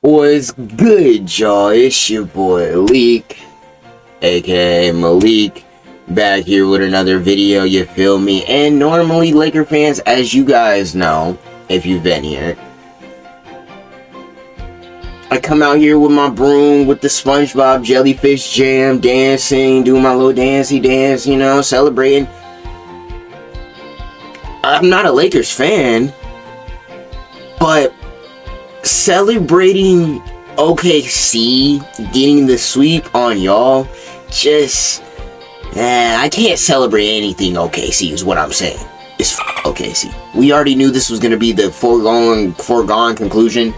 What's good, y'all? It's your boy Leek, aka Malik, back here with another video, you feel me? And normally, Laker fans, as you guys know, if you've been here, I come out here with my broom, with the SpongeBob jellyfish jam, dancing, doing my little dancey dance, you know, celebrating. I'm not a Lakers fan, but celebrating OKC getting the sweep on y'all, just I can't celebrate anything OKC is what I'm saying. It's OKC. We already knew this was gonna be the foregone conclusion.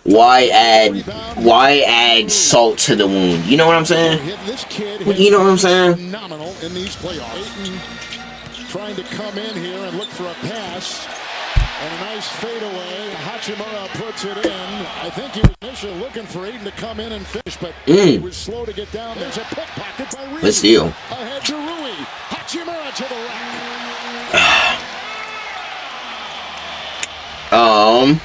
Why add salt to the wound? You know what I'm saying? You know what I'm saying? Phenomenal in these playoffs. Trying to come in here and look for a pass. And a nice fadeaway. Hachimura puts it in. I think he was initially looking for Aiden to come in and finish, but he was slow to get down. There's a pickpocket by Reed. Let's deal. Ahead to Rui. Hachimura to the rack.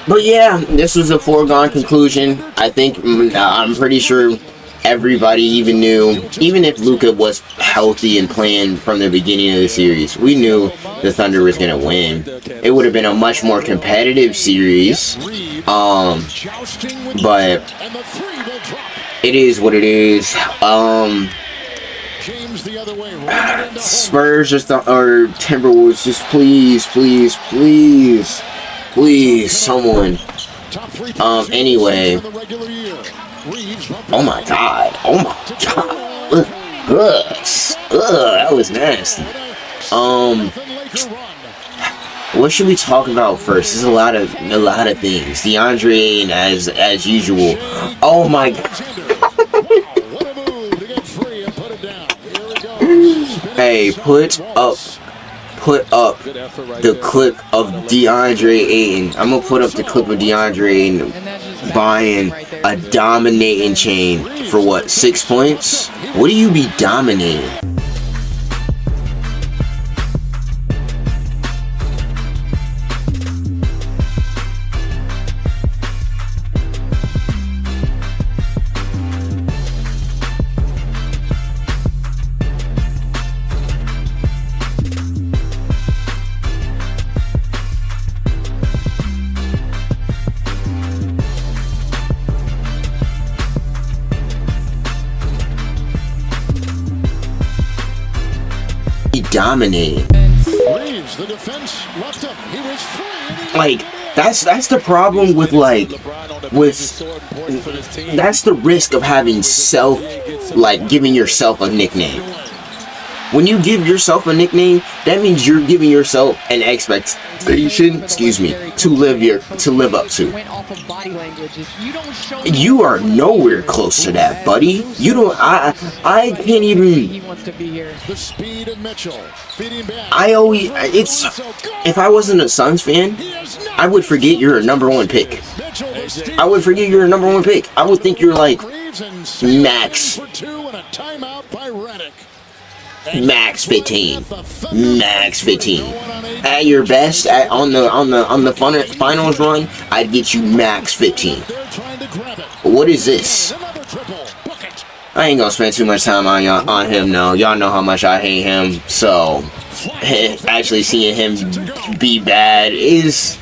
But yeah, this was a foregone conclusion. I think, I'm pretty sure everybody even knew, even if Luka was healthy and playing from the beginning of the series, we knew the Thunder was going to win. It would have been a much more competitive series, but it is what it is. Spurs or Timberwolves, just please, someone. Anyway. Oh my god. That was nasty. What should we talk about first? There's a lot of things. DeAndre and as usual. Oh my god. Hey, put up the clip of DeAndre Ayton. I'm gonna put up the clip of DeAndre Ayton buying a dominating chain for what, 6 points? What do you be dominating? Dominating. Like that's the problem with that's the risk of having giving yourself a nickname. When you give yourself a nickname, that means you're giving yourself an expectation, to live up to. You are nowhere close to that, buddy. You don't. I can't even. If I wasn't a Suns fan, I would forget you're a number one pick. I would think you're like max 15. At your best, on the finals run, I'd get you max 15. What is this? I ain't gonna spend too much time on him. No, y'all know how much I hate him. So actually seeing him be bad it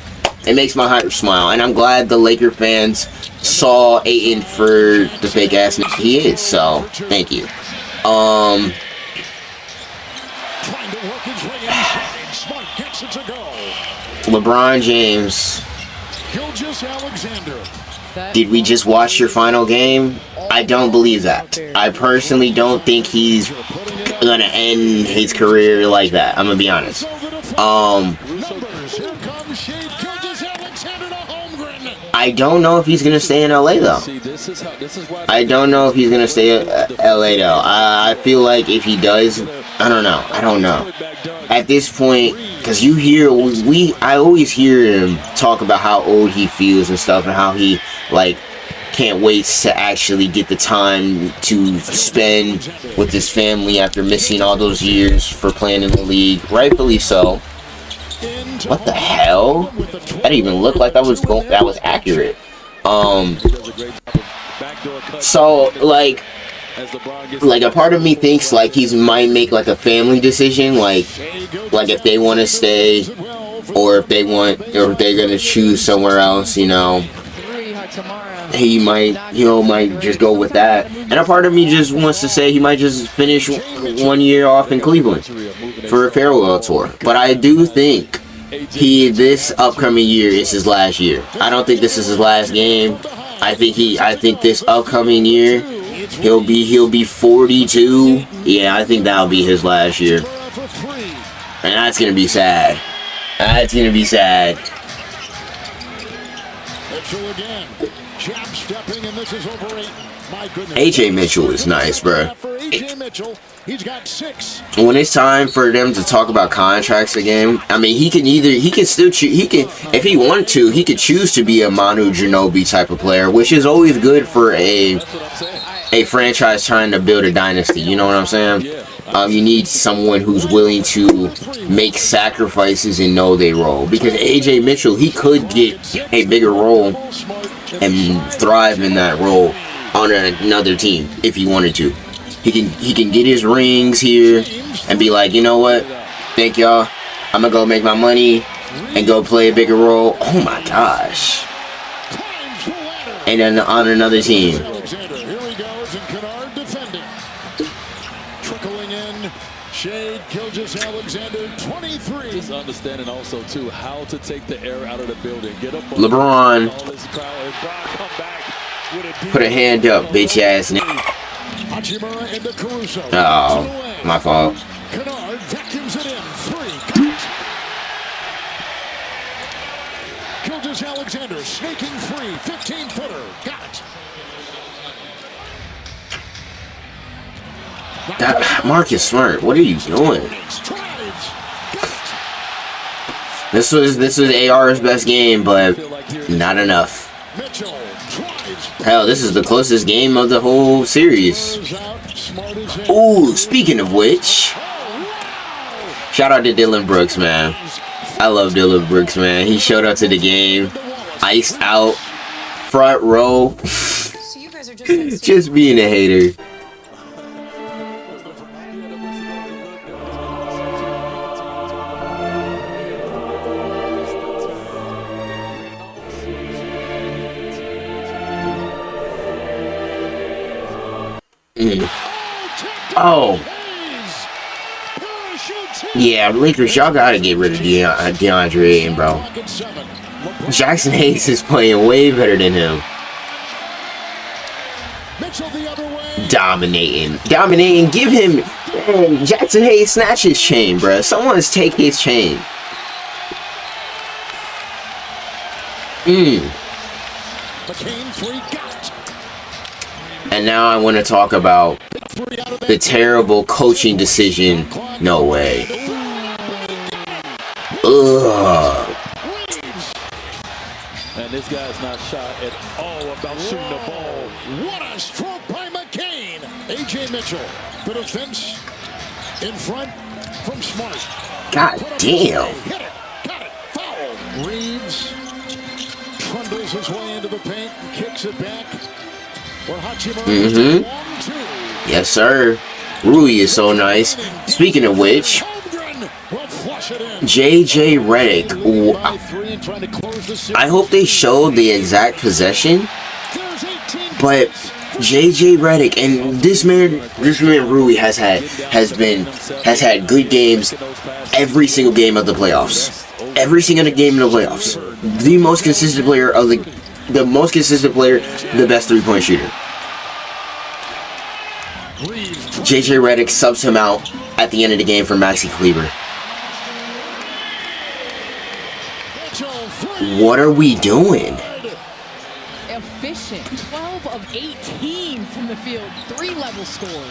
makes my heart smile, and I'm glad the Laker fans saw Ayton for the fake ass he is. So thank you. LeBron James. Did we just watch your final game? I don't believe that. I personally don't think he's gonna end his career like that. I'm gonna be honest. I don't know if he's gonna stay in LA though. I don't know if he's gonna stay in LA though. I feel like if he does, I don't know. At this point, because I always hear him talk about how old he feels and stuff, and how he can't wait to actually get the time to spend with his family after missing all those years for playing in the league. Rightfully so. What the hell? That didn't even look like that was accurate. So like a part of me thinks like he might make like a family decision, like if they want to stay or if they're gonna choose somewhere else, you know. He might just go with that. And a part of me just wants to say he might just finish 1 year off in Cleveland for a farewell tour. But I do think this upcoming year is his last year. I don't think this is his last game. I think this upcoming year he'll be 42. Yeah, I think that'll be his last year. And that's gonna be sad. That's gonna be sad. AJ Mitchell is nice, bro. When it's time for them to talk about contracts again, I mean, if he wanted to, he could choose to be a Manu Ginobili type of player, which is always good for a franchise trying to build a dynasty. You know what I'm saying? You need someone who's willing to make sacrifices and know their role. Because AJ Mitchell, he could get a bigger role and thrive in that role on another team if he wanted to. He can get his rings here and be like, you know what? Thank y'all. I'm gonna go make my money and go play a bigger role. Oh my gosh. And then on another team. Alexander, 23. Just understanding also too how to take the air out of the building. Get up. LeBron. Put a hand up, bitch ass nigga. Oh, my fault. Kennard vacuums it in. 3. Gilgeous Alexander snaking free. 15-footer. Got it. Marcus Smart, what are you doing? This was AR's best game, but not enough. Hell, this is the closest game of the whole series. Ooh, speaking of which, shout out to Dylan Brooks, man. I love Dylan Brooks, man. He showed up to the game, iced out, front row, just being a hater. Oh. Yeah, Lakers, y'all gotta get rid of DeAndre Ayton, bro. Jackson Hayes is playing way better than him. Dominating. Give him... Man, Jackson Hayes, snatch his chain, bro. Someone's take his chain. And now I want to talk about the terrible coaching decision. No way. Ugh. And this guy's not shy at all about shooting the ball. What a stroke by McCain. AJ Mitchell. The defense in front from Smart. God damn. Hit it. Got it. Foul. Reeves trundles his way into the paint and kicks it back. Yes, sir. Rui is so nice. Speaking of which, JJ Redick. I hope they show the exact possession. But JJ Redick and this man Rui has had good games every single game of the playoffs. Every single game of the playoffs. The most consistent player of the best three-point shooter. JJ Redick subs him out at the end of the game for Maxi Kleber. What are we doing? Efficient. 12 of 18 from the field. 3-level score.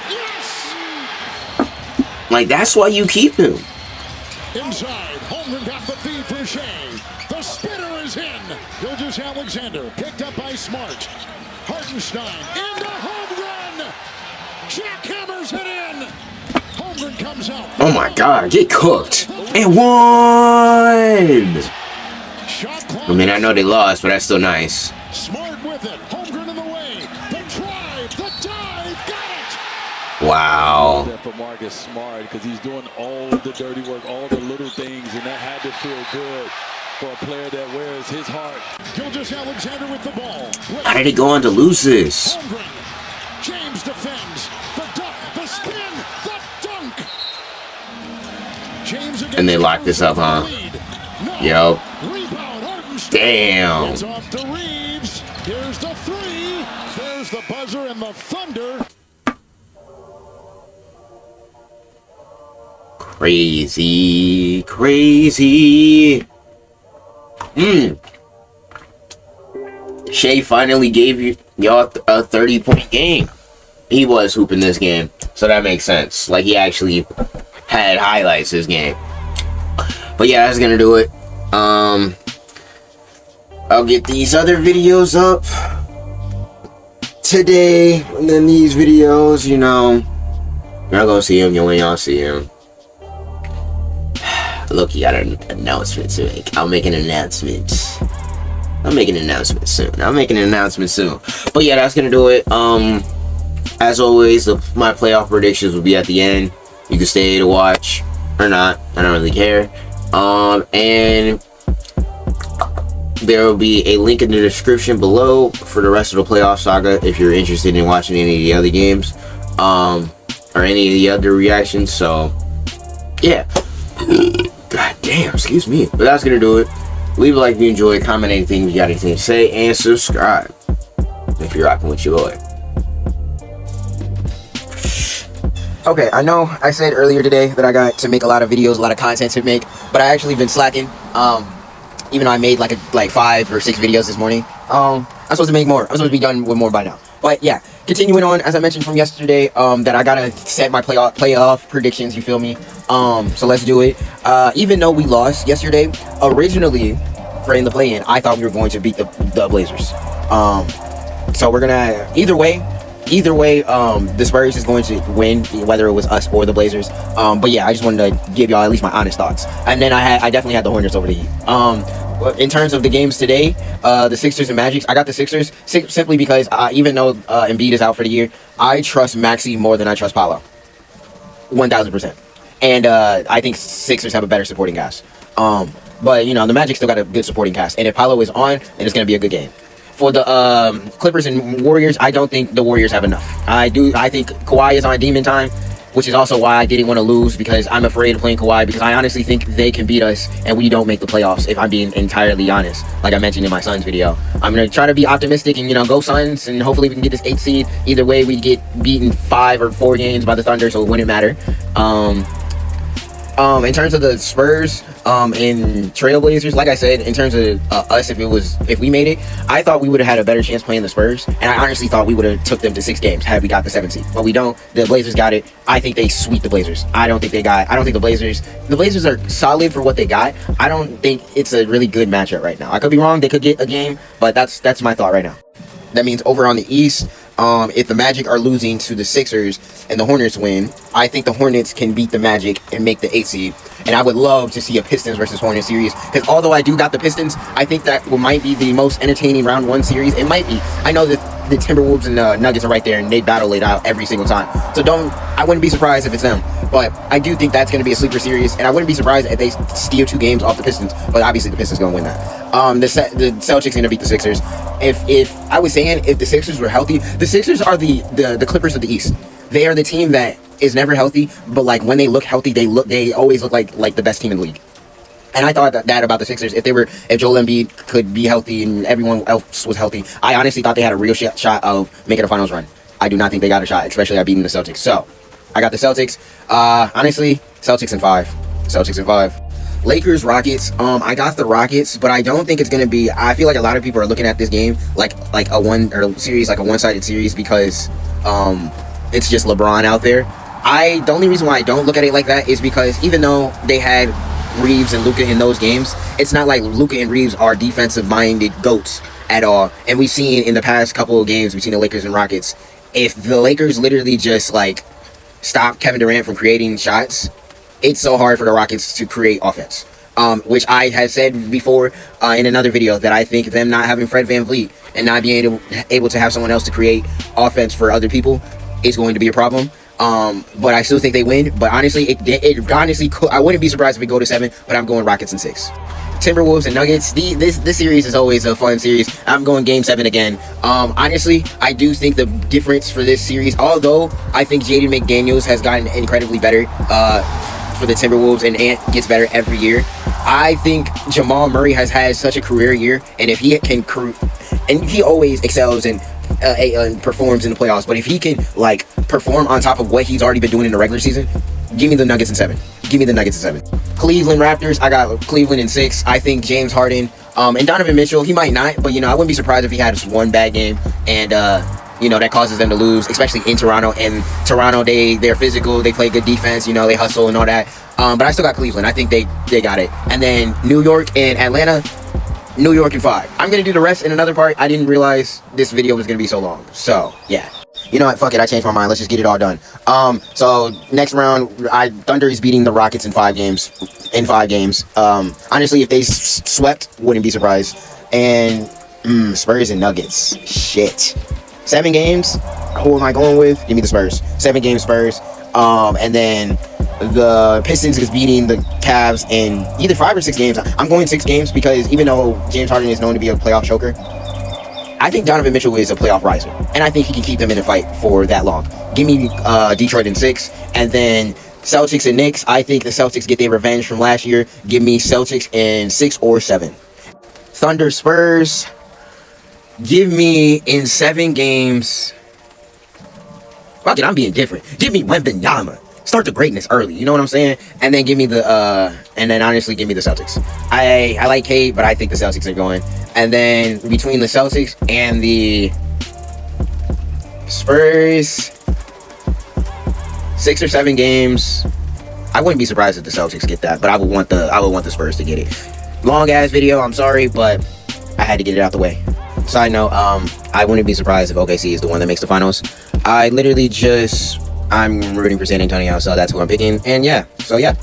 Yes! Like, that's why you keep him. Inside, Holmgren got the feed for Shea. The spinner is in. Gilgeous Alexander picked up by Smart. Hartenstein into Holmgren. Jack hammers it in. Holmgren comes out. Oh my God, get cooked. It won! I mean, I know they lost, but that's still nice. Smart with it. Holmgren in the way. The drive. The dive. Got it. Wow. That for Marcus Smart, because he's doing all the dirty work, all the little things, and that had to feel good for a player that wears his heart. Gilgeous-Alexander with the ball. How did he go on to lose this? Holmgren. James defends. The duck. The spin. The dunk. James And they locked this up, huh? Yo. Damn. It's off to Reeves. Here's the three. There's the buzzer and the thunder. Crazy. Crazy. Shea finally gave y'all a 30-point game. He was hooping this game, so that makes sense. Like, he actually had highlights this game. But yeah, that's gonna do it. I'll get these other videos up today, and then these videos, you know, you're not gonna see them when y'all see them. Look, you got an announcement to make. I'll make an announcement. I'll make an announcement soon. But yeah, that's gonna do it. As always, my playoff predictions will be at the end. You can stay to watch or not. I don't really care. And there will be a link in the description below for the rest of the playoff saga if you're interested in watching any of the other games, or any of the other reactions. So yeah. God damn, excuse me. But that's gonna do it. Leave a like if you enjoyed, comment anything if you got anything to say, and subscribe if you're rocking with your boy. Okay, I know I said earlier today that I got to make a lot of videos, a lot of content to make, but I actually been slacking. Even though I made like 5 or 6 videos this morning, I'm supposed to make more. I'm supposed to be done with more by now. But yeah, continuing on, as I mentioned from yesterday, that I gotta set my playoff predictions. You feel me? So let's do it. Even though we lost yesterday, originally for in the play-in, I thought we were going to beat the Blazers. So we're gonna either way, the Spurs is going to win, whether it was us or the Blazers. But yeah, I just wanted to give y'all at least my honest thoughts. And then I definitely had the Hornets over the Heat. In terms of the games today, the Sixers and Magic, I got the Sixers simply because even though Embiid is out for the year, I trust Maxey more than I trust Paolo. 1,000%. And I think Sixers have a better supporting cast. But you know, the Magic still got a good supporting cast. And if Paolo is on, then it's going to be a good game. For the Clippers and Warriors, I don't think the Warriors have enough. I think Kawhi is on demon time, which is also why I didn't want to lose, because I'm afraid of playing Kawhi, because I honestly think they can beat us and we don't make the playoffs, if I'm being entirely honest, like I mentioned in my Suns video. I'm going to try to be optimistic and, you know, go Suns, and hopefully we can get this 8th seed. Either way, we get beaten 5 or 4 games by the Thunder, so it wouldn't matter. In terms of the Spurs and Trailblazers, like I said, in terms of us, if we made it, I thought we would have had a better chance playing the Spurs, and I honestly thought we would have took them to 6 games had we got the 7th seed. But we don't. The Blazers got it. I think they sweep the Blazers. I don't think the Blazers are solid for what they got. I don't think it's a really good matchup right now. I could be wrong. They could get a game, but that's my thought right now. That means over on the East, if the Magic are losing to the Sixers and the Hornets win, I think the Hornets can beat the Magic and make the 8th seed. And I would love to see a Pistons versus Hornets series, because although I do got the Pistons, I think that might be the most entertaining round 1 series. It might be. I know that the Timberwolves and the Nuggets are right there, and they battle it out every single time. So I wouldn't be surprised if it's them. But I do think that's going to be a sleeper series, and I wouldn't be surprised if they steal 2 games off the Pistons. But obviously the Pistons going to win that. The Celtics are going to beat the Sixers. If I was saying, if the Sixers were healthy, the Sixers are the Clippers of the East. They are the team that is never healthy, but like when they look healthy, they always look like the best team in the league. And I thought that about the Sixers. If Joel Embiid could be healthy and everyone else was healthy, I honestly thought they had a real shot of making a finals run. I do not think they got a shot, especially at beating the Celtics. So I got the Celtics. Honestly, Celtics in 5. Lakers, Rockets. I got the Rockets, but I don't think it's gonna be. I feel like a lot of people are looking at this game like a one-sided series, because it's just LeBron out there. The only reason why I don't look at it like that is because even though they had Reeves and Luka in those games, it's not like Luka and Reeves are defensive-minded goats at all. And we've seen in the past couple of games, we've seen the Lakers and Rockets. If the Lakers literally just like stop Kevin Durant from creating shots, it's so hard for the Rockets to create offense. Which I had said before in another video, that I think them not having Fred VanVleet and not being able to have someone else to create offense for other people is going to be a problem. But I still think they win. But honestly, it honestly could, I wouldn't be surprised if we go to 7. But I'm going Rockets in 6. Timberwolves and Nuggets. This series is always a fun series. I'm going Game 7 again. Honestly, I do think the difference for this series, although I think Jaden McDaniels has gotten incredibly better for the Timberwolves, and Ant gets better every year. I think Jamal Murray has had such a career year, and if he can, and he always excels and performs in the playoffs, but if he can like perform on top of what he's already been doing in the regular season, give me the Nuggets in 7. Give me the Nuggets in 7. Cleveland Raptors, I got Cleveland in 6. I think James Harden and Donovan Mitchell, he might not, but I wouldn't be surprised if he had just one bad game and that causes them to lose, especially in Toronto. And Toronto, they're physical, they play good defense, they hustle and all that. But I still got Cleveland. I think they got it. And then New York and Atlanta, New York in 5. I'm going to do the rest in another part. I didn't realize this video was going to be so long. So, yeah. You know what? Fuck it. I changed my mind. Let's just get it all done. So, next round, Thunder is beating the Rockets in 5 games. Honestly, if they swept, wouldn't be surprised. And Spurs and Nuggets. Shit. 7 games. Who am I going with? Give me the Spurs. 7 games Spurs. And then the Pistons is beating the Cavs in either 5 or 6 games. I'm going 6 games because even though James Harden is known to be a playoff choker, I think Donovan Mitchell is a playoff riser, and I think he can keep them in the fight for that long. Give me Detroit in 6, and then Celtics and Knicks. I think the Celtics get their revenge from last year. Give me Celtics in 6 or 7. Thunder Spurs. Give me in 7 games. Fuck it, I'm being different. Give me Wembanyama. Start the greatness early, you know what I'm saying? And then give me honestly give me the Celtics. I like Cade, but I think the Celtics are going. And then between the Celtics and the Spurs, 6 or 7 games. I wouldn't be surprised if the Celtics get that, but I would want the Spurs to get it. Long ass video, I'm sorry, but I had to get it out the way. Side note, I wouldn't be surprised if OKC is the one that makes the finals. I'm rooting for San Antonio, so that's who I'm picking. And yeah, so yeah.